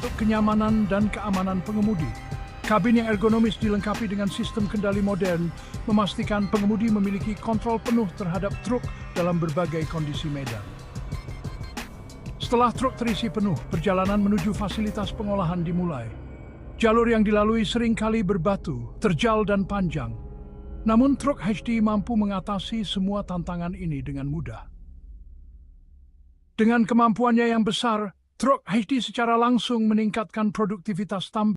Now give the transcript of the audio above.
untuk kenyamanan dan keamanan pengemudi. Kabin yang ergonomis dilengkapi dengan sistem kendali modern, memastikan pengemudi memiliki kontrol penuh terhadap truk dalam berbagai kondisi medan. Setelah truk terisi penuh, perjalanan menuju fasilitas pengolahan dimulai. Jalur yang dilalui seringkali berbatu, terjal dan panjang. Namun truk HD mampu mengatasi semua tantangan ini dengan mudah. Dengan kemampuannya yang besar, truk HD secara langsung meningkatkan produktivitas tambang